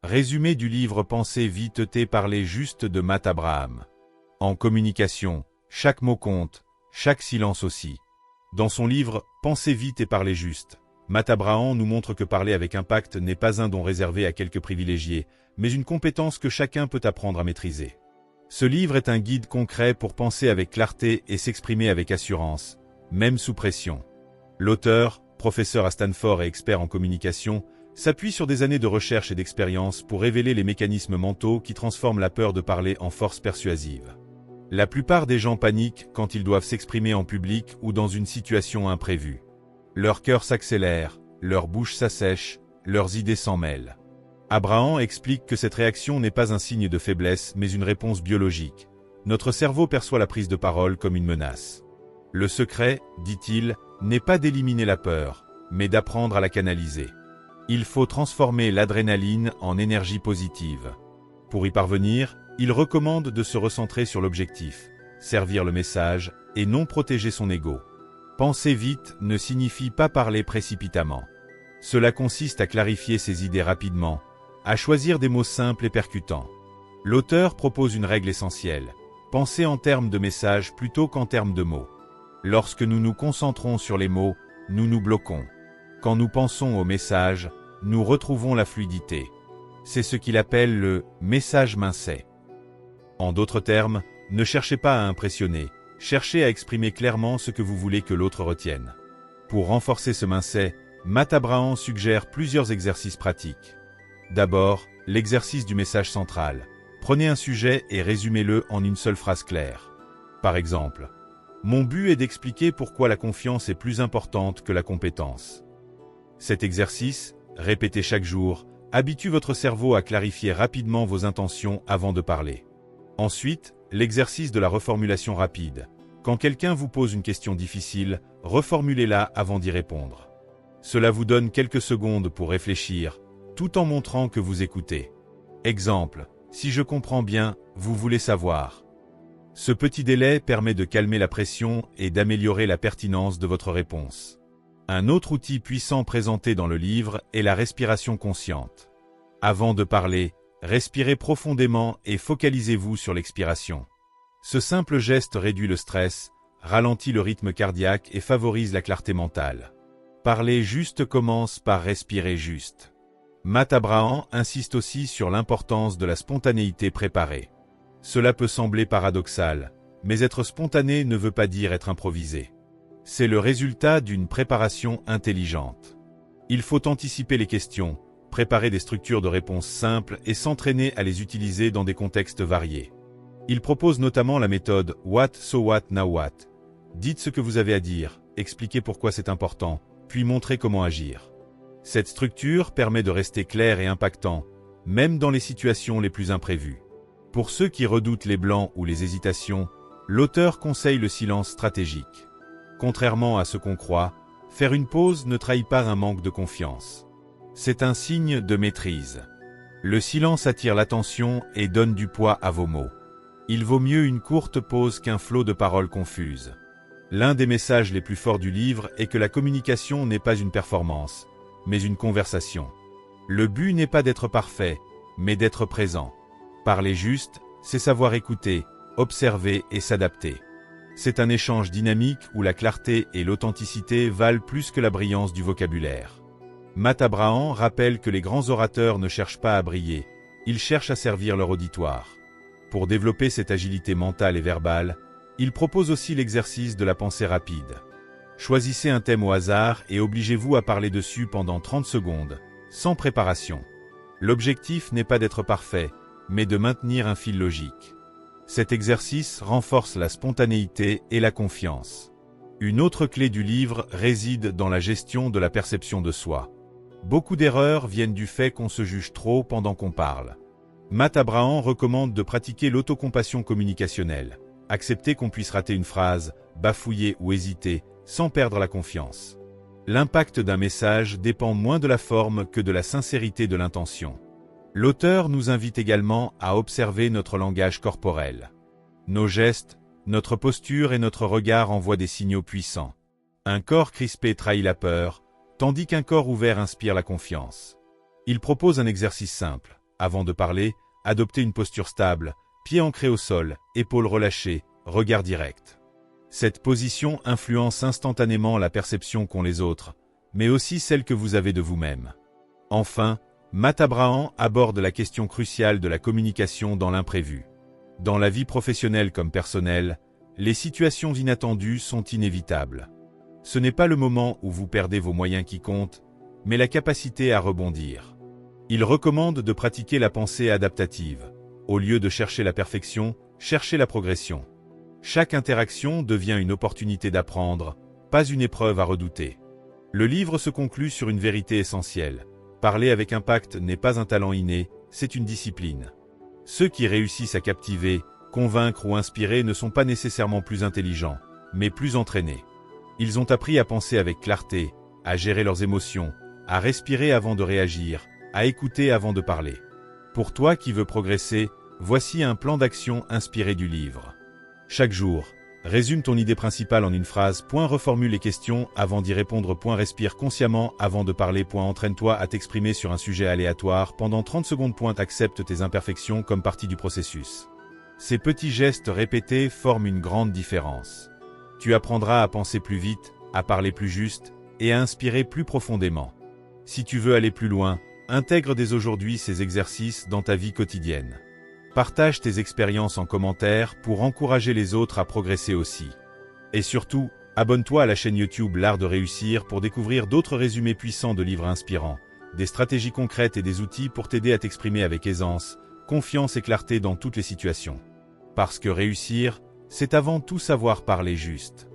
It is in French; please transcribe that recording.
Résumé du livre Pensez vite et parlez juste de Matt Abraham. En communication, chaque mot compte, chaque silence aussi. Dans son livre Pensez vite et parlez juste, Matt Abraham nous montre que parler avec impact n'est pas un don réservé à quelques privilégiés, mais une compétence que chacun peut apprendre à maîtriser. Ce livre est un guide concret pour penser avec clarté et s'exprimer avec assurance, même sous pression. L'auteur, professeur à Stanford et expert en communication, s'appuie sur des années de recherche et d'expérience pour révéler les mécanismes mentaux qui transforment la peur de parler en force persuasive. La plupart des gens paniquent quand ils doivent s'exprimer en public ou dans une situation imprévue. Leur cœur s'accélère, leur bouche s'assèche, leurs idées s'en mêlent. Abraham explique que cette réaction n'est pas un signe de faiblesse mais une réponse biologique. Notre cerveau perçoit la prise de parole comme une menace. Le secret, dit-il, n'est pas d'éliminer la peur, mais d'apprendre à la canaliser. Il faut transformer l'adrénaline en énergie positive. Pour y parvenir, il recommande de se recentrer sur l'objectif, servir le message et non protéger son ego. Penser vite ne signifie pas parler précipitamment. Cela consiste à clarifier ses idées rapidement, à choisir des mots simples et percutants. L'auteur propose une règle essentielle. Pensez en termes de messages plutôt qu'en termes de mots. Lorsque nous nous concentrons sur les mots, nous nous bloquons. Quand nous pensons au message, nous retrouvons la fluidité. C'est ce qu'il appelle le « message mincet ». En d'autres termes, ne cherchez pas à impressionner, cherchez à exprimer clairement ce que vous voulez que l'autre retienne. Pour renforcer ce mincet, Matt Abraham suggère plusieurs exercices pratiques. D'abord, l'exercice du message central. Prenez un sujet et résumez-le en une seule phrase claire. Par exemple, « Mon but est d'expliquer pourquoi la confiance est plus importante que la compétence. » Cet exercice, répété chaque jour, habitue votre cerveau à clarifier rapidement vos intentions avant de parler. Ensuite, l'exercice de la reformulation rapide. Quand quelqu'un vous pose une question difficile, reformulez-la avant d'y répondre. Cela vous donne quelques secondes pour réfléchir, tout en montrant que vous écoutez. Exemple, si je comprends bien, vous voulez savoir. Ce petit délai permet de calmer la pression et d'améliorer la pertinence de votre réponse. Un autre outil puissant présenté dans le livre est la respiration consciente. Avant de parler, respirez profondément et focalisez-vous sur l'expiration. Ce simple geste réduit le stress, ralentit le rythme cardiaque et favorise la clarté mentale. Parler juste commence par respirer juste. Matt Abraham insiste aussi sur l'importance de la spontanéité préparée. Cela peut sembler paradoxal, mais être spontané ne veut pas dire être improvisé. C'est le résultat d'une préparation intelligente. Il faut anticiper les questions, préparer des structures de réponse simples et s'entraîner à les utiliser dans des contextes variés. Il propose notamment la méthode « What, so what, now what ». Dites ce que vous avez à dire, expliquez pourquoi c'est important, puis montrez comment agir. Cette structure permet de rester clair et impactant, même dans les situations les plus imprévues. Pour ceux qui redoutent les blancs ou les hésitations, l'auteur conseille le silence stratégique. Contrairement à ce qu'on croit, faire une pause ne trahit pas un manque de confiance. C'est un signe de maîtrise. Le silence attire l'attention et donne du poids à vos mots. Il vaut mieux une courte pause qu'un flot de paroles confuses. L'un des messages les plus forts du livre est que la communication n'est pas une performance, mais une conversation. Le but n'est pas d'être parfait, mais d'être présent. Parler juste, c'est savoir écouter, observer et s'adapter. C'est un échange dynamique où la clarté et l'authenticité valent plus que la brillance du vocabulaire. Matt Abraham rappelle que les grands orateurs ne cherchent pas à briller, ils cherchent à servir leur auditoire. Pour développer cette agilité mentale et verbale, il propose aussi l'exercice de la pensée rapide. Choisissez un thème au hasard et obligez-vous à parler dessus pendant 30 secondes, sans préparation. L'objectif n'est pas d'être parfait, mais de maintenir un fil logique. Cet exercice renforce la spontanéité et la confiance. Une autre clé du livre réside dans la gestion de la perception de soi. Beaucoup d'erreurs viennent du fait qu'on se juge trop pendant qu'on parle. Matt Abraham recommande de pratiquer l'autocompassion communicationnelle. Accepter qu'on puisse rater une phrase, bafouiller ou hésiter, sans perdre la confiance. L'impact d'un message dépend moins de la forme que de la sincérité de l'intention. L'auteur nous invite également à observer notre langage corporel. Nos gestes, notre posture et notre regard envoient des signaux puissants. Un corps crispé trahit la peur, tandis qu'un corps ouvert inspire la confiance. Il propose un exercice simple. Avant de parler, adoptez une posture stable, pieds ancrés au sol, épaules relâchées, regard direct. Cette position influence instantanément la perception qu'ont les autres, mais aussi celle que vous avez de vous-même. Enfin, Matt Abraham aborde la question cruciale de la communication dans l'imprévu. Dans la vie professionnelle comme personnelle, les situations inattendues sont inévitables. Ce n'est pas le moment où vous perdez vos moyens qui comptent, mais la capacité à rebondir. Il recommande de pratiquer la pensée adaptative. Au lieu de chercher la perfection, cherchez la progression. Chaque interaction devient une opportunité d'apprendre, pas une épreuve à redouter. Le livre se conclut sur une vérité essentielle. Parler avec impact n'est pas un talent inné, c'est une discipline. Ceux qui réussissent à captiver, convaincre ou inspirer ne sont pas nécessairement plus intelligents, mais plus entraînés. Ils ont appris à penser avec clarté, à gérer leurs émotions, à respirer avant de réagir, à écouter avant de parler. Pour toi qui veux progresser, voici un plan d'action inspiré du livre. Chaque jour, résume ton idée principale en une phrase. Reformule les questions avant d'y répondre. Respire consciemment avant de parler. Entraîne-toi à t'exprimer sur un sujet aléatoire pendant 30 secondes. Accepte tes imperfections comme partie du processus. Ces petits gestes répétés forment une grande différence. Tu apprendras à penser plus vite, à parler plus juste et à inspirer plus profondément. Si tu veux aller plus loin, intègre dès aujourd'hui ces exercices dans ta vie quotidienne. Partage tes expériences en commentaire pour encourager les autres à progresser aussi. Et surtout, abonne-toi à la chaîne YouTube L'Art de Réussir pour découvrir d'autres résumés puissants de livres inspirants, des stratégies concrètes et des outils pour t'aider à t'exprimer avec aisance, confiance et clarté dans toutes les situations. Parce que réussir, c'est avant tout savoir parler juste.